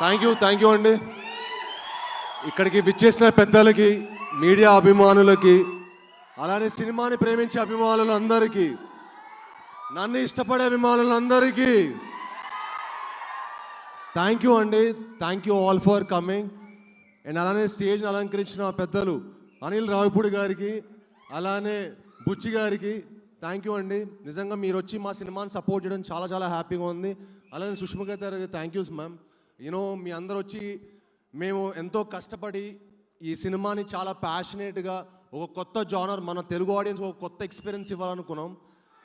Thank you అండి. ఇక్కడికి విచ్చేసిన పెద్దలకి, మీడియా అభిమానులకి, అలానే సినిమాని ప్రేమించే అభిమానులందరికీ, నన్ను ఇష్టపడే అభిమానులందరికీ థ్యాంక్ యూ అండి. Thank you all for coming. And అలానే స్టేజ్ అలంకరించిన పెద్దలు అనిల్ రావిపూడి గారికి, అలానే బుచ్చి గారికి థ్యాంక్ యూ అండి. నిజంగా మీరు వచ్చి మా సినిమాని సపోర్ట్ చేయడం చాలా చాలా హ్యాపీగా ఉంది. అలానే సుష్మిత గారికి థ్యాంక్ యూస్ మ్యామ్. యూనో మీ అందరు వచ్చి మేము ఎంతో కష్టపడి ఈ సినిమాని చాలా ప్యాషనేట్గా ఒక కొత్త జానర్, మన తెలుగు ఆడియన్స్ ఒక కొత్త ఎక్స్పీరియన్స్ ఇవ్వాలనుకున్నాం.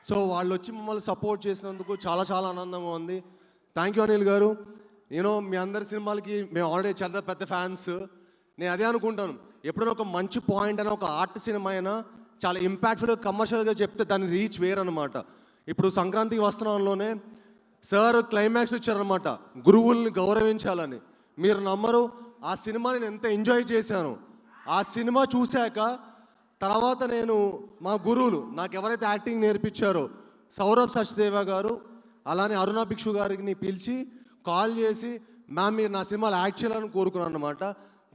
సో వాళ్ళు వచ్చి మమ్మల్ని సపోర్ట్ చేసినందుకు చాలా చాలా ఆనందంగా ఉంది. థ్యాంక్ యూ అనిల్ గారు. యూనో మీ అందరి సినిమాలకి మేము ఆల్రెడీ చాలా పెద్ద ఫ్యాన్స్. నేను అదే అనుకుంటాను, ఎప్పుడైనా ఒక మంచి పాయింట్ అయినా, ఒక ఆర్ట్ సినిమా అయినా చాలా ఇంపాక్ట్ఫుల్గా కమర్షియల్గా చెప్తే దాని రీచ్ వేరనమాట. ఇప్పుడు సంక్రాంతికి వస్త్రంలోనే సార్ క్లైమాక్స్ ఇచ్చారనమాట, గురువుల్ని గౌరవించాలని. మీరు నమ్మరు, ఆ సినిమా నేను ఎంత ఎంజాయ్ చేశాను. ఆ సినిమా చూశాక తర్వాత నేను మా గురువులు నాకు ఎవరైతే యాక్టింగ్ నేర్పించారో సౌరభ్ సచ్దేవ గారు, అలానే అరుణ భిక్షు గారిని పిలిచి కాల్ చేసి, మ్యామ్ మీరు నా సినిమాలో యాక్ట్ చేయాలని కోరుకున్నాను అనమాట.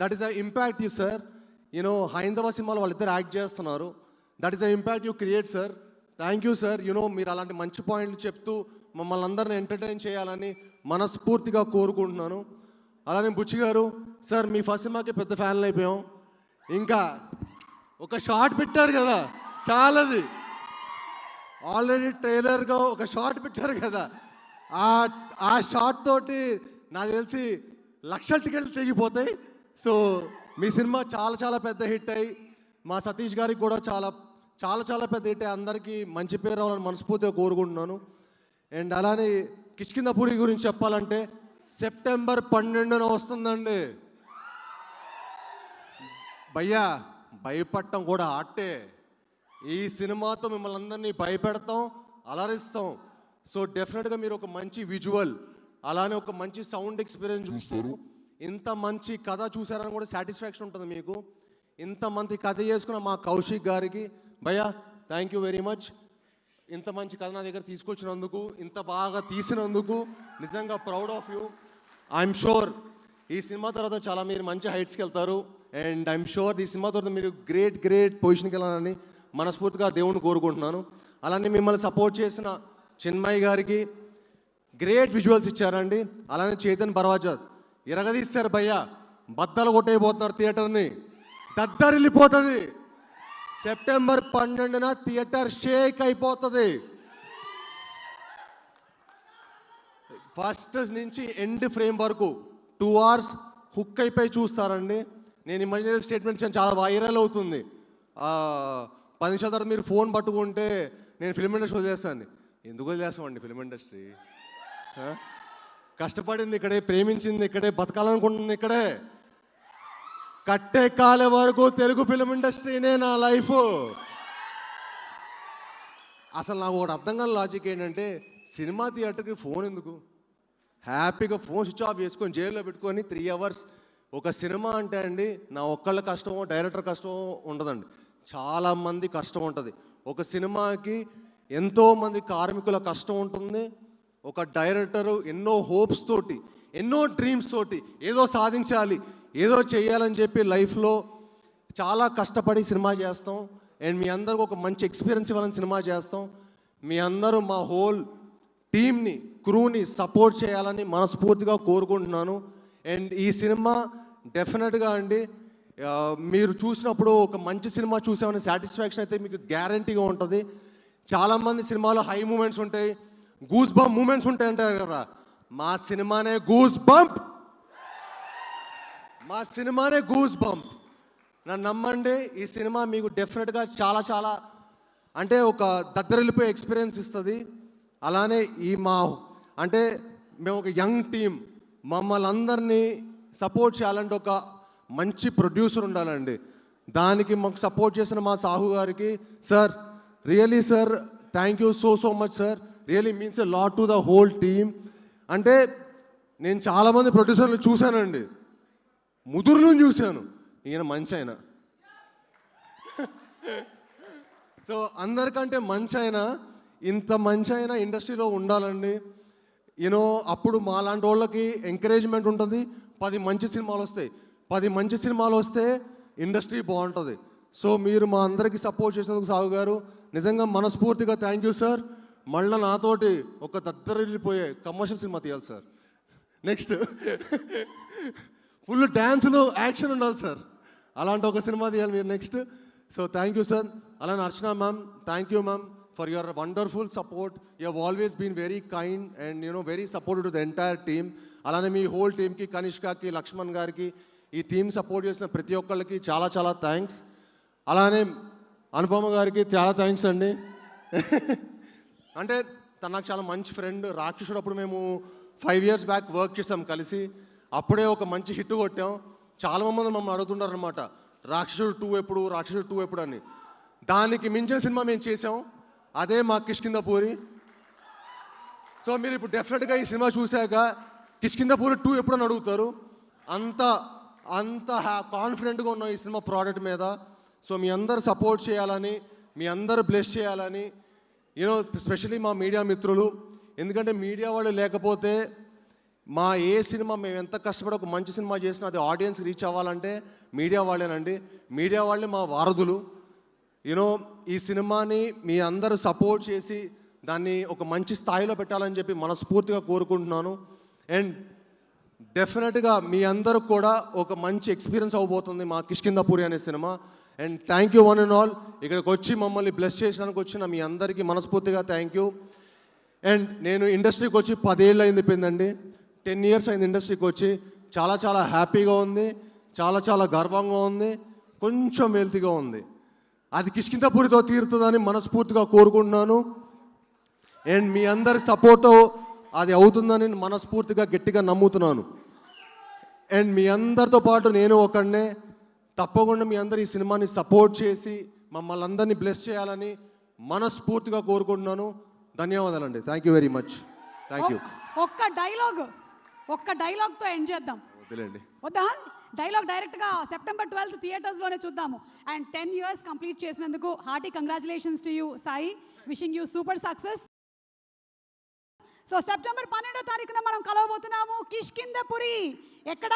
That is the impact you sir. You know హైందవ సినిమాలో వాళ్ళిద్దరు యాక్ట్ చేస్తున్నారు. That is the impact you create sir. Thank you sir. You know మీరు అలాంటి మంచి పాయింట్లు చెప్తూ మమ్మల్ని అందరిని ఎంటర్టైన్ చేయాలని మనస్ఫూర్తిగా కోరుకుంటున్నాను. అలానే బుచ్చి గారు సార్, మీ ఫస్ట్ సినిమాకి పెద్ద ఫ్యాన్లు అయిపోయాం. ఇంకా ఒక షార్ట్ పెట్టారు కదా, చాలాది ఆల్రెడీ ట్రైలర్గా ఒక షార్ట్ పెట్టారు కదా, ఆ షార్ట్ తోటి నాకు తెలిసి లక్షల టికెట్లు తెగిపోతాయి. సో మీ సినిమా చాలా చాలా పెద్ద హిట్ అయ్యి, మా సతీష్ గారికి కూడా చాలా చాలా చాలా పెద్ద హిట్ అయ్యి అందరికీ మంచి పేరు రావాలని మనస్ఫూర్తిగా కోరుకుంటున్నాను. అండ్ అలానే కిష్కింధపురి గురించి చెప్పాలంటే సెప్టెంబర్ 12న వస్తుందండి. భయ్యా భయపడటం కూడా ఆర్టే. ఈ సినిమాతో మిమ్మల్ని అందరినీ భయపెడతాం, అలరిస్తాం. సో డెఫినెట్గా మీరు ఒక మంచి విజువల్, అలానే ఒక మంచి సౌండ్ ఎక్స్పీరియన్స్ చూస్తారు. ఇంత మంచి కథ చూసారని కూడా సాటిస్ఫాక్షన్ ఉంటుంది మీకు. ఇంత మంచి కథ చేసుకున్న మా కౌశిక్ గారికి భయ్యా థ్యాంక్ యూ వెరీ మచ్. ఇంత మంచి కథ నా దగ్గర తీసుకొచ్చినందుకు, ఇంత బాగా తీసినందుకు నిజంగా proud of you. I'm sure ఈ సినిమా తర్వాత చాలా మీరు మంచి హైట్స్కి వెళ్తారు. అండ్ ఐఎమ్ షూర్ ఈ సినిమా తర్వాత మీరు గ్రేట్ పొజిషన్కి వెళ్ళాలని మనస్ఫూర్తిగా దేవుని కోరుకుంటున్నాను. అలానే మిమ్మల్ని సపోర్ట్ చేసిన చిన్మయ్ గారికి గ్రేట్ విజువల్స్ ఇచ్చారండి. అలానే చేతన్ బర్వాజాద్ ఇరగదీశారు భయ్యా, బద్దలు కొట్టేయబోతున్నారు థియేటర్ని, దద్దరిల్లిపోతుంది. సెప్టెంబర్ 12న థియేటర్ షేక్ అయిపోతుంది. ఫస్ట్ నుంచి ఎండ్ ఫ్రేమ్ వరకు 2 hours హుక్ అయిపోయి చూస్తారండి. నేను ఈ మధ్య స్టేట్మెంట్ చాలా వైరల్ అవుతుంది. 10 నిమిషాల తర్వాత మీరు ఫోన్ పట్టుకుంటే నేను ఫిల్మ్ ఇండస్ట్రీ వదిలేస్తాను. ఎందుకు వదిలేస్తామండి? ఫిల్మ్ ఇండస్ట్రీ కష్టపడింది ఇక్కడే, ప్రేమించింది ఇక్కడే, బతకాలనుకుంటుంది ఇక్కడే. కట్టే కాలే వరకు తెలుగు ఫిల్మ్ ఇండస్ట్రీనే నా లైఫ్. అసలు నాకు ఒకటి అర్థం కాని లాజిక్ ఏంటంటే, సినిమా థియేటర్కి ఫోన్ ఎందుకు? హ్యాపీగా ఫోన్ స్విచ్ ఆఫ్ చేసుకొని జైల్లో పెట్టుకొని 3 hours ఒక సినిమా అంటే అండి, నా ఒక్కళ్ళ కష్టమో డైరెక్టర్ కష్టమో ఉండదండి, చాలామంది కష్టం ఉంటుంది. ఒక సినిమాకి ఎంతోమంది కార్మికుల కష్టం ఉంటుంది. ఒక డైరెక్టరు ఎన్నో హోప్స్ తోటి, ఎన్నో డ్రీమ్స్ తోటి ఏదో సాధించాలి, ఏదో చేయాలని చెప్పి లైఫ్లో చాలా కష్టపడి సినిమా చేస్తాం. అండ్ మీ అందరికి ఒక మంచి ఎక్స్పీరియన్స్ ఇవ్వాలని సినిమా చేస్తాం. మీ అందరూ మా హోల్ టీమ్ని, క్రూని సపోర్ట్ చేయాలని మనస్ఫూర్తిగా కోరుకుంటున్నాను. అండ్ ఈ సినిమా డెఫినెట్గా అండి మీరు చూసినప్పుడు ఒక మంచి సినిమా చూసామని సాటిస్ఫాక్షన్ అయితే మీకు గ్యారంటీగా ఉంటుంది. చాలామంది సినిమాలో హై మూమెంట్స్ ఉంటాయి, గూస్ బంప్ మూమెంట్స్ ఉంటాయి అంటారు కదా, మా సినిమానే గూస్ బంప్. మా సినిమానే గూస్ బంప్. నన్ను నమ్మండి, ఈ సినిమా మీకు డెఫినెట్గా చాలా చాలా అంటే ఒక దగ్గరెళ్ళిపోయే ఎక్స్పీరియన్స్ ఇస్తుంది. అలానే ఈ అంటే మేము ఒక యంగ్ టీం, మమ్మల్ని అందరినీ సపోర్ట్ చేయాలంటే ఒక మంచి ప్రొడ్యూసర్ ఉండాలండి. దానికి మాకు సపోర్ట్ చేసిన మా సాహు గారికి sir, really sir thank you so much sir. Really means a lot to the whole team. అంటే నేను చాలామంది ప్రొడ్యూసర్లు చూశానండి, ముదురులను చూశాను, ఈయన మంచి ఆయన. సో అందరికంటే మంచి ఆయన, ఇంత మంచి ఆయన ఇండస్ట్రీలో ఉండాలండి. యూనో అప్పుడు మా లాంటి వాళ్ళకి ఎంకరేజ్మెంట్ ఉంటుంది, 10 మంచి సినిమాలు వస్తాయి. 10 మంచి సినిమాలు వస్తే ఇండస్ట్రీ బాగుంటుంది. సో మీరు మా అందరికీ సపోర్ట్ చేసినందుకు సాగు గారు నిజంగా మనస్ఫూర్తిగా థ్యాంక్ యూ సార్. మళ్ళీ నాతోటి ఒక దద్దరిల్లిపోయే కమర్షియల్ సినిమా తీయాలి సార్. నెక్స్ట్ ఫుల్ డ్యాన్సులు యాక్షన్ ఉండాలి సార్. అలాంటి ఒక సినిమా తీయాలి మీరు next. So thank you sir. అలానే Archana ma'am, thank you ma'am for your wonderful support. You have always been very kind and very supportive to the entire team. అలానే మీ whole టీమ్కి, కనిష్కకి, లక్ష్మణ్ గారికి, ఈ టీం సపోర్ట్ చేసిన ప్రతి ఒక్కళ్ళకి చాలా చాలా థ్యాంక్స్. అలానే అనుపమ గారికి చాలా థ్యాంక్స్ అండి. అంటే తను నాకు చాలా మంచి ఫ్రెండ్. రాక్షసుడు అప్పుడు మేము 5 years బ్యాక్ వర్క్ చేసాం కలిసి. అప్పుడే ఒక మంచి హిట్ కొట్టాం. చాలా మంది మమ్మల్ని అడుగుతుంటారు అనమాట, రాక్షసుడు 2 ఎప్పుడు, రాక్షసుడు 2 ఎప్పుడు అని. దానికి మించిన సినిమా మేము చేసాం, అదే మా కిష్కింధపూరి. సో మీరు ఇప్పుడు డెఫినెట్గా ఈ సినిమా చూశాక కిష్కింధపూరి 2 ఎప్పుడు అని అడుగుతారు. అంత అంత కాన్ఫిడెంట్గా ఉన్నాం ఈ సినిమా ప్రోడక్ట్ మీద. సో మీ అందరు సపోర్ట్ చేయాలని, మీ అందరు బ్లెస్ చేయాలని, స్పెషలీ మా మీడియా మిత్రులు. ఎందుకంటే మీడియా వాళ్ళు లేకపోతే మా ఏ సినిమా మేము ఎంత కష్టపడి ఒక మంచి సినిమా చేసినా అది ఆడియన్స్ రీచ్ అవ్వాలంటే మీడియా వాళ్ళేనండి. మీడియా వాళ్ళే మా వారధులు. ఈ సినిమాని మీ అందరూ సపోర్ట్ చేసి దాన్ని ఒక మంచి స్థాయిలో పెట్టాలని చెప్పి మనస్ఫూర్తిగా కోరుకుంటున్నాను. అండ్ డెఫినెట్గా మీ అందరూ కూడా ఒక మంచి ఎక్స్పీరియన్స్ అవబోతుంది మా కిష్కింధపూరి అనే cinema. And thank you one and all. ఇక్కడికి వచ్చి మమ్మల్ని బ్లెస్ చేసినందుకు వచ్చిన మీ అందరికీ మనస్ఫూర్తిగా థ్యాంక్ యూ. అండ్ నేను ఇండస్ట్రీకి వచ్చి 10 ఏళ్ళు అయింది పోయిందండి. 10 years అయింది ఇండస్ట్రీకి వచ్చి. చాలా చాలా హ్యాపీగా ఉంది, చాలా చాలా గర్వంగా ఉంది, కొంచెం వెల్తీగా ఉంది. అది కిష్కింధపూరితో తీరుతుందని మనస్ఫూర్తిగా కోరుకుంటున్నాను. అండ్ మీ అందరి సపోర్టు అది అవుతుందని మనస్ఫూర్తిగా గట్టిగా నమ్ముతున్నాను. అండ్ మీ అందరితో పాటు నేను ఒకనే తప్పకుండా మీ అందరు ఈ సినిమాని సపోర్ట్ చేసి మమ్మల్ని అందరినీ బ్లెస్ చేయాలని మనస్ఫూర్తిగా కోరుకుంటున్నాను. ధన్యవాదాలండి. Thank you very much. Thank you. ఒక్క డైలాగ్తో ఎండ్ చేద్దాం. వదిలేండి. వద్దా? డైలాగ్ డైరెక్ట్గా September 12th థియేటర్స్లోనే చూద్దాము. అండ్ 10 years కంప్లీట్ చేసినందుకు hearty congratulations to you Sai. Wishing you super success. So September 12వ మనం కలవబోతున్నాము కిష్కింధపురి. ఎక్కడ?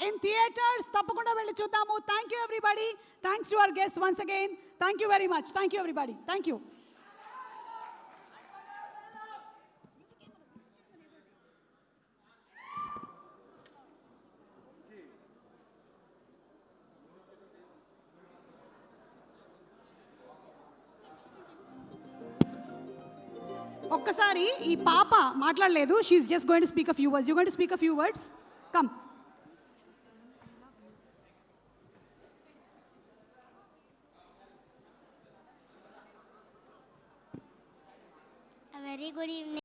In theatres. తప్పకుండా వెళ్ళి చూద్దాము. Thank you everybody. Thanks to our guest once again. Thank you very much. Thank you everybody. Thank you. ఒక్కసారి ఈ పాప మాట్లాడలేదు. She is just going to speak a few words. You going to speak a few words. Come. A very good evening.